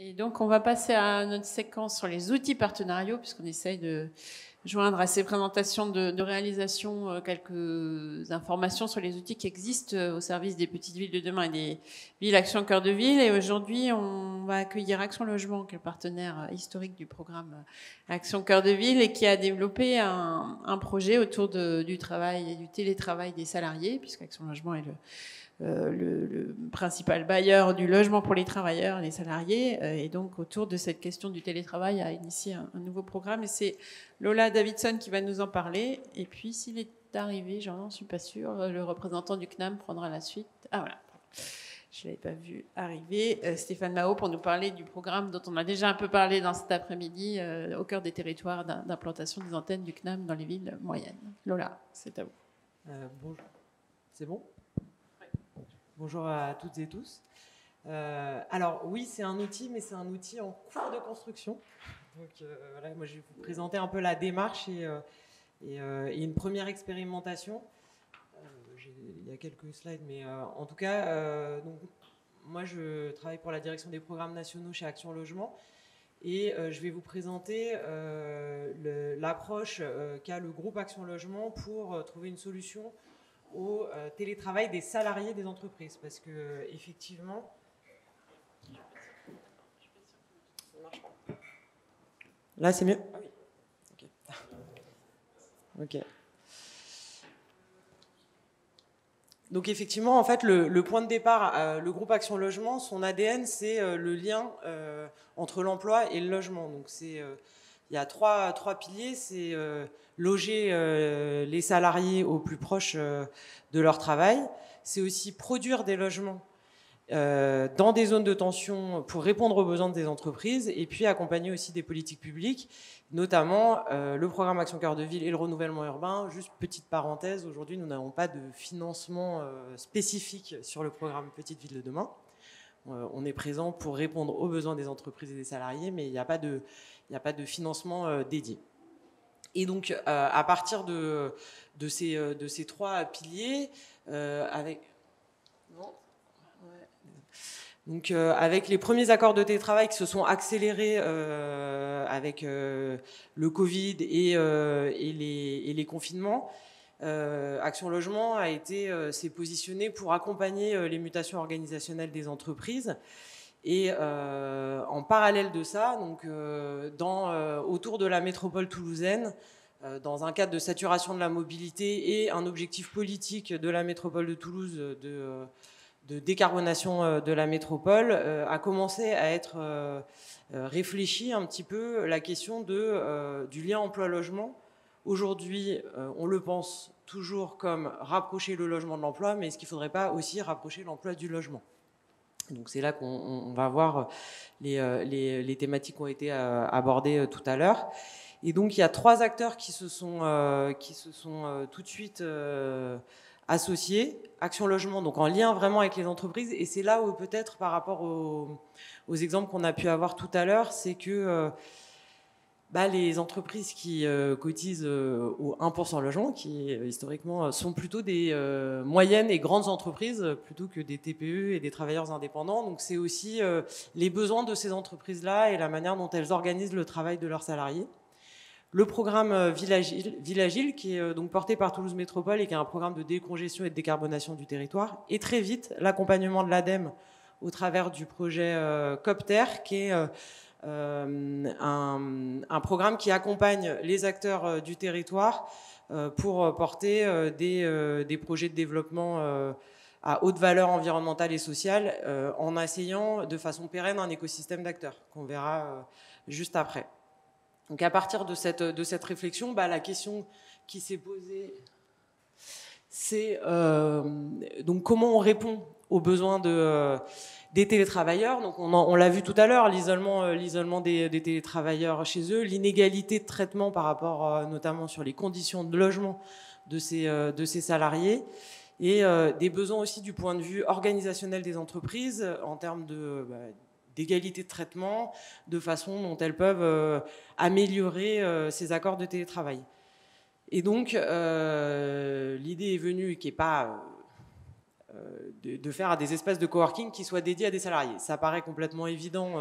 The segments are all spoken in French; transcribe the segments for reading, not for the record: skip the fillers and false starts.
Et donc, on va passer à notre séquence sur les outils partenariaux, puisqu'on essaye de joindre à ces présentations de réalisation quelques informations sur les outils qui existent au service des petites villes de demain et des villes Action Cœur de Ville. Et aujourd'hui, on va accueillir Action Logement, qui est le partenaire historique du programme Action Cœur de Ville et qui a développé un projet autour du travail et du télétravail des salariés, puisque Action Logement est le principal bailleur du logement pour les travailleurs, les salariés, et donc autour de cette question du télétravail a initié un nouveau programme, et c'est Lola Davidson qui va nous en parler, et puis s'il est arrivé, j'en suis pas sûre, le représentant du CNAM prendra la suite. Ah voilà, je ne l'avais pas vu arriver, Stéphane Mao pour nous parler du programme dont on a déjà un peu parlé dans cet après-midi, au cœur des territoires d'implantation des antennes du CNAM dans les villes moyennes. Lola, c'est à vous. Bonjour, c'est bon ? Bonjour à toutes et tous. Alors oui, c'est un outil, mais c'est un outil en cours de construction. Donc voilà, moi je vais vous présenter un peu la démarche et une première expérimentation. Il y a quelques slides, mais en tout cas, donc, moi je travaille pour la direction des programmes nationaux chez Action Logement. Et je vais vous présenter l'approche qu'a le groupe Action Logement pour trouver une solution au télétravail des salariés des entreprises. Parce que effectivement, là c'est mieux. Ah oui. Ok. Donc effectivement, en fait, le point de départ, le groupe Action Logement, son ADN, c'est le lien entre l'emploi et le logement. Donc il y a trois piliers, c'est loger les salariés au plus proche de leur travail. C'est aussi produire des logements dans des zones de tension pour répondre aux besoins des entreprises et puis accompagner aussi des politiques publiques, notamment le programme Action Cœur de Ville et le renouvellement urbain. Juste petite parenthèse, aujourd'hui nous n'avons pas de financement spécifique sur le programme Petite Ville de demain. On est présent pour répondre aux besoins des entreprises et des salariés, mais il n'y a pas de financement dédié. Et donc, à partir de ces trois piliers, avec les premiers accords de télétravail qui se sont accélérés avec le Covid et les confinements, Action Logement s'est positionné pour accompagner les mutations organisationnelles des entreprises. Et en parallèle de ça, donc, autour de la métropole toulousaine, dans un cadre de saturation de la mobilité et un objectif politique de la métropole de Toulouse de décarbonation de la métropole, a commencé à être réfléchi un petit peu la question du lien emploi-logement. Aujourd'hui, on le pense toujours comme rapprocher le logement de l'emploi, mais est-ce qu'il ne faudrait pas aussi rapprocher l'emploi du logement ? Donc c'est là qu'on va voir les thématiques qui ont été abordées tout à l'heure. Et donc il y a trois acteurs qui se sont tout de suite associés. Action Logement, donc en lien vraiment avec les entreprises. Et c'est là où peut-être par rapport aux exemples qu'on a pu avoir tout à l'heure, c'est que les entreprises qui cotisent au 1% logement, qui historiquement sont plutôt des moyennes et grandes entreprises, plutôt que des TPE et des travailleurs indépendants. Donc c'est aussi les besoins de ces entreprises-là et la manière dont elles organisent le travail de leurs salariés. Le programme Ville Agile, qui est donc porté par Toulouse Métropole et qui est un programme de décongestion et de décarbonation du territoire. Et très vite, l'accompagnement de l'ADEME au travers du projet Copter, qui est un programme qui accompagne les acteurs du territoire pour porter des projets de développement à haute valeur environnementale et sociale en asseyant de façon pérenne un écosystème d'acteurs qu'on verra juste après. Donc à partir de cette réflexion, la question qui s'est posée, c'est donc comment on répond aux besoins des télétravailleurs. Donc on l'a vu tout à l'heure, l'isolement des télétravailleurs chez eux, l'inégalité de traitement par rapport notamment sur les conditions de logement de ces salariés, et des besoins aussi du point de vue organisationnel des entreprises en termes d'égalité de traitement, de façon dont elles peuvent améliorer ces accords de télétravail. Et donc l'idée est venue, qui n'est pas de faire des espaces de coworking qui soient dédiés à des salariés. Ça paraît complètement évident,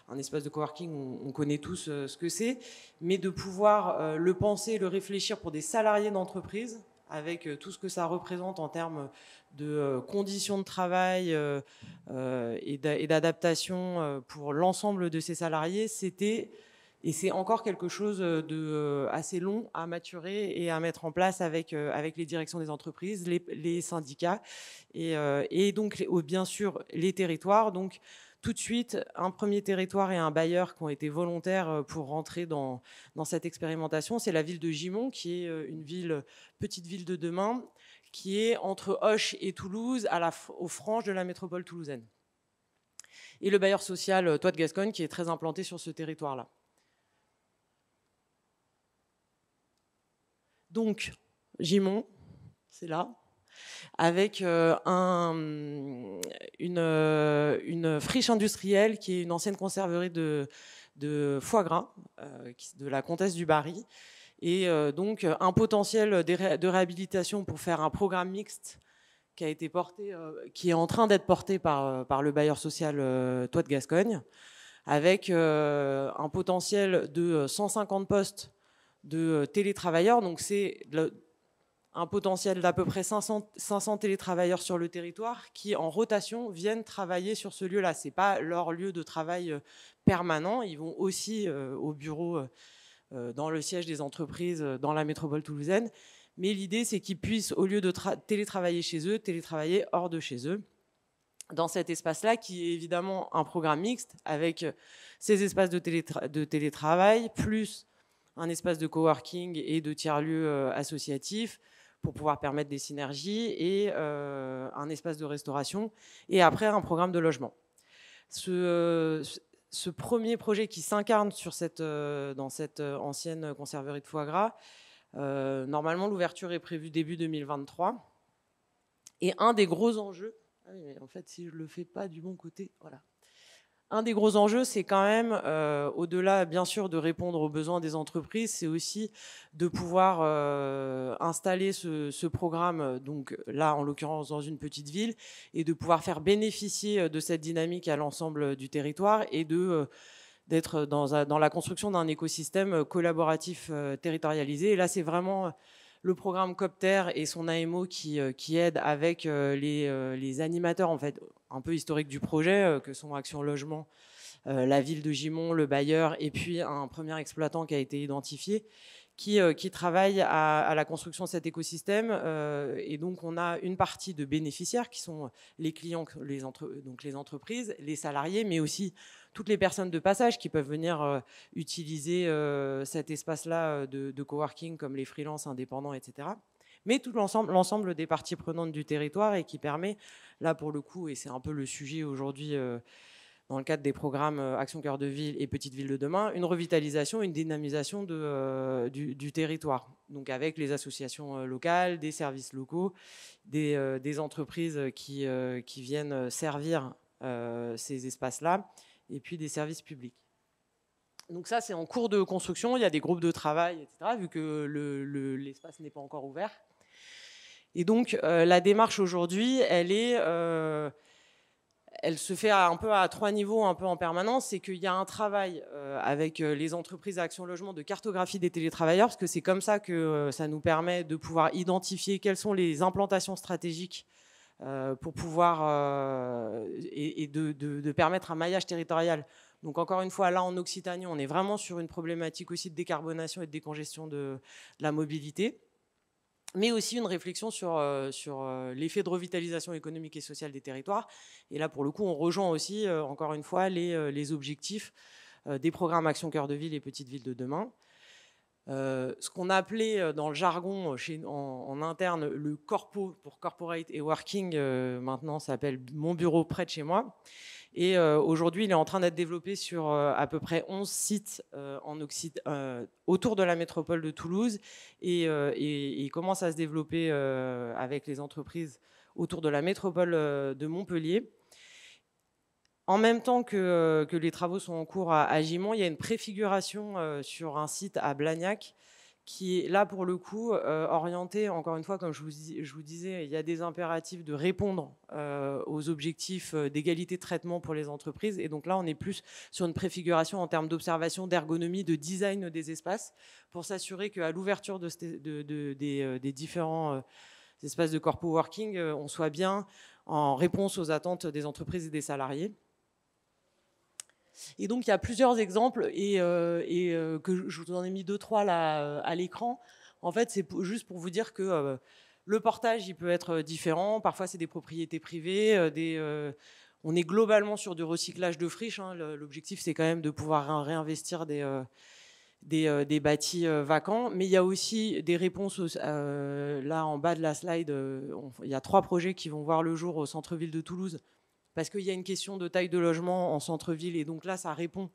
un espace de coworking, on connaît tous ce que c'est, mais de pouvoir le penser, le réfléchir pour des salariés d'entreprise, avec tout ce que ça représente en termes de conditions de travail et d'adaptation pour l'ensemble de ces salariés, et c'est encore quelque chose de assez long à maturer et à mettre en place avec les directions des entreprises, les syndicats et donc bien sûr les territoires. Donc tout de suite, un premier territoire et un bailleur qui ont été volontaires pour rentrer dans cette expérimentation, c'est la ville de Gimont, qui est une petite ville de demain, qui est entre Auch et Toulouse, aux franges de la métropole toulousaine. Et le bailleur social Toit de Gascogne, qui est très implanté sur ce territoire-là. Donc, Gimont, c'est là, avec une friche industrielle qui est une ancienne conserverie de foie gras de la comtesse du Barry, et donc un potentiel de réhabilitation pour faire un programme mixte qui a été porté, qui est en train d'être porté par le bailleur social Toit de Gascogne, avec un potentiel de 150 postes de télétravailleurs. Donc c'est un potentiel d'à peu près 500 télétravailleurs sur le territoire qui, en rotation, viennent travailler sur ce lieu-là. Ce n'est pas leur lieu de travail permanent. Ils vont aussi au bureau dans le siège des entreprises dans la métropole toulousaine. Mais l'idée, c'est qu'ils puissent, au lieu de télétravailler chez eux, télétravailler hors de chez eux, dans cet espace-là, qui est évidemment un programme mixte, avec ces espaces de télétravail, plus un espace de coworking et de tiers-lieux associatifs, pour pouvoir permettre des synergies, et un espace de restauration, et après un programme de logement. Ce premier projet qui s'incarne dans cette ancienne conserverie de foie gras, normalement l'ouverture est prévue début 2023. Et un des gros enjeux, mais en fait si je ne le fais pas du bon côté, voilà. Un des gros enjeux, c'est quand même, au-delà bien sûr de répondre aux besoins des entreprises, c'est aussi de pouvoir installer ce programme, donc là en l'occurrence dans une petite ville, et de pouvoir faire bénéficier de cette dynamique à l'ensemble du territoire, et d'être dans la construction d'un écosystème collaboratif territorialisé. Et là, c'est vraiment le programme Copter et son AMO qui aide avec les animateurs en fait un peu historiques du projet, que sont Action Logement, la ville de Gimont, le bailleur, et puis un premier exploitant qui a été identifié, qui travaille à la construction de cet écosystème. Et donc on a une partie de bénéficiaires qui sont les clients, donc les entreprises, les salariés, mais aussi toutes les personnes de passage qui peuvent venir utiliser cet espace-là de coworking, comme les freelances indépendants, etc. Mais tout l'ensemble des parties prenantes du territoire, et qui permet, là pour le coup, et c'est un peu le sujet aujourd'hui dans le cadre des programmes Action Cœur de Ville et Petite Ville de Demain, une revitalisation, une dynamisation du territoire. Donc avec les associations locales, des services locaux, des entreprises qui viennent servir ces espaces-là, et puis des services publics. Donc ça, c'est en cours de construction. Il y a des groupes de travail, etc., vu que l'espace n'est pas encore ouvert. Et donc, la démarche aujourd'hui, elle se fait un peu à 3 niveaux, un peu en permanence. C'est qu'il y a un travail avec les entreprises à Action Logement de cartographie des télétravailleurs, parce que c'est comme ça que ça nous permet de pouvoir identifier quelles sont les implantations stratégiques pour pouvoir et de permettre un maillage territorial. Donc encore une fois, là en Occitanie, on est vraiment sur une problématique aussi de décarbonation et de décongestion de la mobilité, mais aussi une réflexion sur l'effet de revitalisation économique et sociale des territoires. Et là, pour le coup, on rejoint aussi, encore une fois, les objectifs des programmes Action Cœur de Ville et Petite Ville de Demain. Ce qu'on a appelé dans le jargon en interne le corpo, pour corporate et working, maintenant ça s'appelle Mon bureau près de chez moi. Et aujourd'hui, il est en train d'être développé sur à peu près 11 sites autour de la métropole de Toulouse, et il commence à se développer avec les entreprises autour de la métropole de Montpellier. En même temps que les travaux sont en cours à Gimont, il y a une préfiguration sur un site à Blagnac qui est là pour le coup orienté, encore une fois, comme je vous disais, il y a des impératifs de répondre aux objectifs d'égalité de traitement pour les entreprises. Et donc là, on est plus sur une préfiguration en termes d'observation, d'ergonomie, de design des espaces, pour s'assurer qu'à l'ouverture des différents espaces de corpo working, on soit bien en réponse aux attentes des entreprises et des salariés. Et donc, il y a plusieurs exemples que je vous en ai mis 2-3 là à l'écran. En fait, c'est juste pour vous dire que le portage, il peut être différent. Parfois, c'est des propriétés privées. On est globalement sur du recyclage de friches. Hein. L'objectif, c'est quand même de pouvoir réinvestir des bâtis vacants. Mais il y a aussi des réponses. Là, en bas de la slide, il y a 3 projets qui vont voir le jour au centre-ville de Toulouse, parce qu'il y a une question de taille de logement en centre-ville, et donc là, ça répond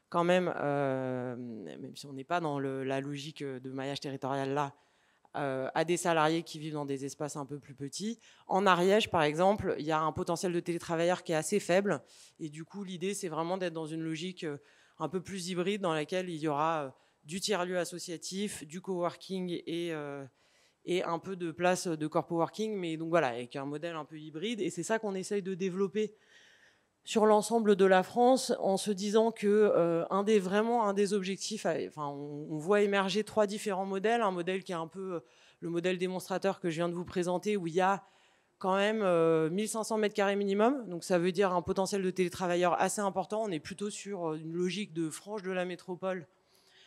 quand même, même si on n'est pas dans la logique de maillage territorial là, à des salariés qui vivent dans des espaces un peu plus petits. En Ariège, par exemple, il y a un potentiel de télétravailleurs qui est assez faible, et du coup, l'idée, c'est vraiment d'être dans une logique un peu plus hybride, dans laquelle il y aura du tiers-lieu associatif, du coworking et un peu de place de corpo working, mais donc voilà, avec un modèle un peu hybride. Et c'est ça qu'on essaye de développer sur l'ensemble de la France, en se disant que un des objectifs, enfin, on voit émerger 3 différents modèles. Un modèle qui est un peu le modèle démonstrateur que je viens de vous présenter, où il y a quand même 1500 m² minimum, donc ça veut dire un potentiel de télétravailleurs assez important. On est plutôt sur une logique de frange de la métropole,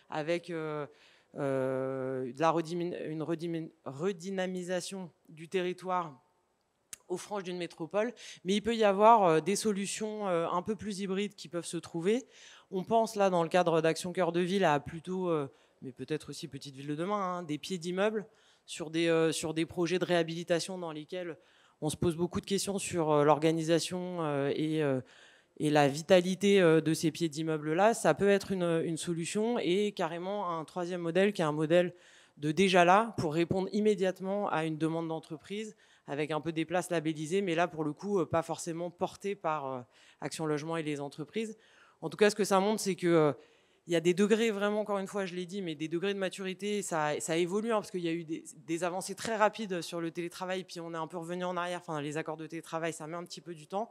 avec une redynamisation du territoire aux franges d'une métropole, mais il peut y avoir des solutions un peu plus hybrides qui peuvent se trouver. On pense là, dans le cadre d'Action Cœur de Ville, à plutôt, mais peut-être aussi Petite Ville de demain, hein, des pieds d'immeubles sur des projets de réhabilitation dans lesquels on se pose beaucoup de questions sur l'organisation et la vitalité de ces pieds d'immeubles-là. Ça peut être une solution, et carrément un 3e modèle qui est un modèle de déjà là, pour répondre immédiatement à une demande d'entreprise, avec un peu des places labellisées, mais là, pour le coup, pas forcément portées par Action Logement et les entreprises. En tout cas, ce que ça montre, c'est que il y a des degrés, vraiment, encore une fois, je l'ai dit, mais des degrés de maturité, ça évolue, hein, parce qu'il y a eu des avancées très rapides sur le télétravail, puis on est un peu revenu en arrière. Enfin, les accords de télétravail, ça met un petit peu du temps.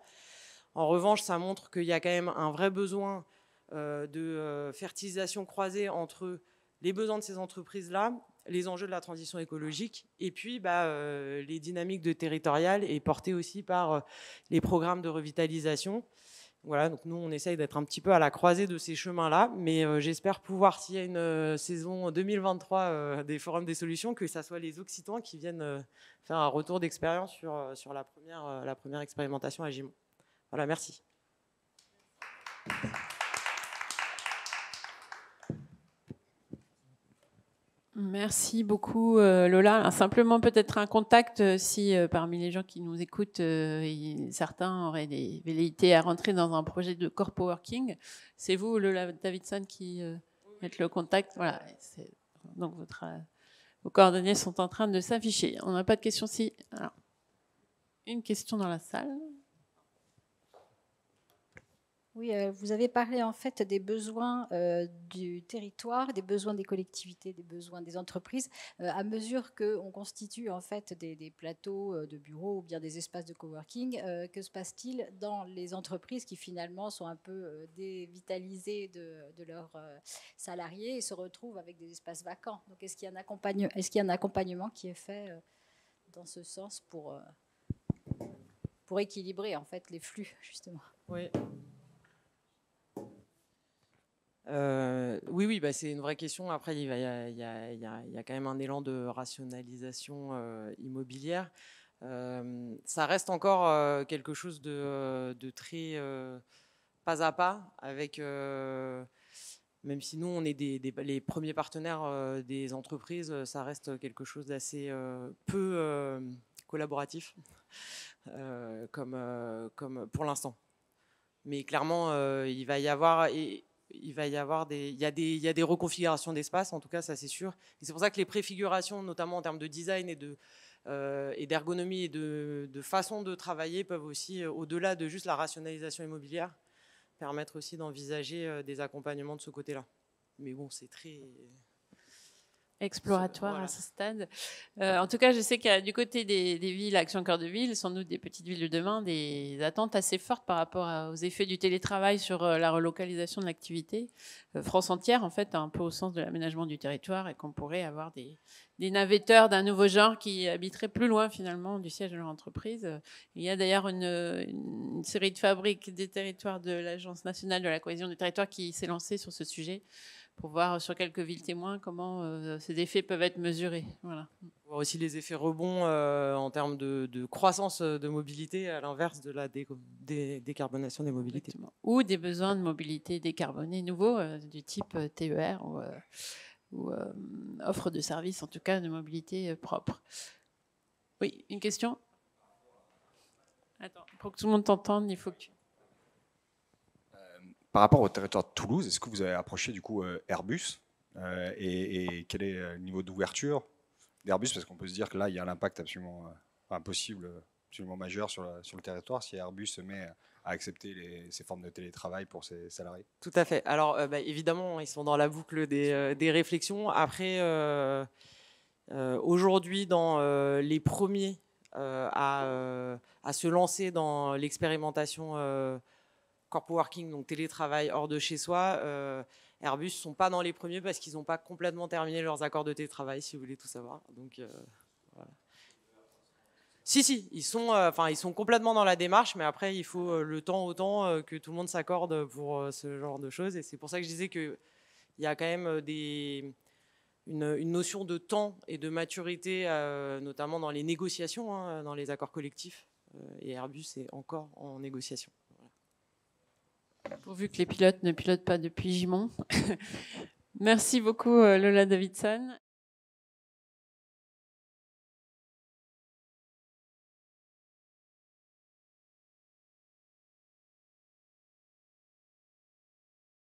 En revanche, ça montre qu'il y a quand même un vrai besoin de fertilisation croisée entre les besoins de ces entreprises-là, les enjeux de la transition écologique, et puis les dynamiques de territorial, et portées aussi par les programmes de revitalisation. Voilà, donc nous, on essaye d'être un petit peu à la croisée de ces chemins-là, mais j'espère pouvoir, s'il y a une saison 2023 des Forums des Solutions, que ça soit les Occitans qui viennent faire un retour d'expérience sur la première expérimentation à Gimont. Voilà, merci. Merci beaucoup, Lola. Alors, simplement peut-être un contact si parmi les gens qui nous écoutent, certains auraient des velléités à rentrer dans un projet de corpo working. C'est vous, Lola Davidson, qui êtes le contact. Voilà. Donc vos coordonnées sont en train de s'afficher. On n'a pas de questions. Si. Alors, une question dans la salle. Oui, vous avez parlé en fait des besoins du territoire, des besoins des collectivités, des besoins des entreprises. À mesure qu'on constitue en fait des plateaux de bureaux ou bien des espaces de coworking, que se passe-t-il dans les entreprises qui finalement sont un peu dévitalisées de leurs salariés et se retrouvent avec des espaces vacants? Donc est-ce qu'il y a un accompagnement qui est fait dans ce sens pour équilibrer en fait les flux justement? Oui. Oui, c'est une vraie question. Après, il y a quand même un élan de rationalisation immobilière. Ça reste encore quelque chose de très pas à pas, avec même si nous on est les premiers partenaires des entreprises, ça reste quelque chose d'assez peu collaboratif comme pour l'instant. Mais clairement, il va y avoir des reconfigurations d'espace, en tout cas, ça c'est sûr. Et c'est pour ça que les préfigurations, notamment en termes de design et d'ergonomie et de façon de travailler, peuvent aussi, au-delà de juste la rationalisation immobilière, permettre aussi d'envisager des accompagnements de ce côté-là. Mais bon, c'est très exploratoire Voilà. à ce stade. En tout cas, je sais qu'il y a du côté des villes, Action Cœur de Ville, sans doute des petites villes de demain, des attentes assez fortes par rapport aux effets du télétravail sur la relocalisation de l'activité. France entière, en fait, un peu au sens de l'aménagement du territoire, et qu'on pourrait avoir des navetteurs d'un nouveau genre qui habiteraient plus loin finalement du siège de leur entreprise. Il y a d'ailleurs une série de fabriques des territoires de l'Agence nationale de la cohésion des territoires qui s'est lancée sur ce sujet, pour voir sur quelques villes témoins comment ces effets peuvent être mesurés. Voilà. On voit aussi les effets rebonds en termes de croissance de mobilité, à l'inverse de la décarbonation des mobilités. Exactement. Ou des besoins de mobilité décarbonée nouveaux, du type TER ou offre de services, en tout cas de mobilité propre. Oui, une question? Attends, pour que tout le monde t'entende, il faut que tu... Par rapport au territoire de Toulouse, est-ce que vous avez approché du coup Airbus et quel est le niveau d'ouverture d'Airbus? Parce qu'on peut se dire que là, il y a un impact absolument impossible, absolument majeur sur le territoire si Airbus se met à accepter ces formes de télétravail pour ses salariés. Tout à fait. Alors, évidemment, ils sont dans la boucle des réflexions. Après, aujourd'hui, dans les premiers à se lancer dans l'expérimentation corp-working, donc télétravail hors de chez soi, Airbus ne sont pas dans les premiers parce qu'ils n'ont pas complètement terminé leurs accords de télétravail, si vous voulez tout savoir. Donc, voilà. Si, ils sont complètement dans la démarche, mais après, il faut le temps autant que tout le monde s'accorde pour ce genre de choses. Et c'est pour ça que je disais qu'il y a quand même une notion de temps et de maturité, notamment dans les négociations, hein, dans les accords collectifs. Et Airbus est encore en négociation. Pourvu que les pilotes ne pilotent pas depuis Gimont. Merci beaucoup, Lola Davidson.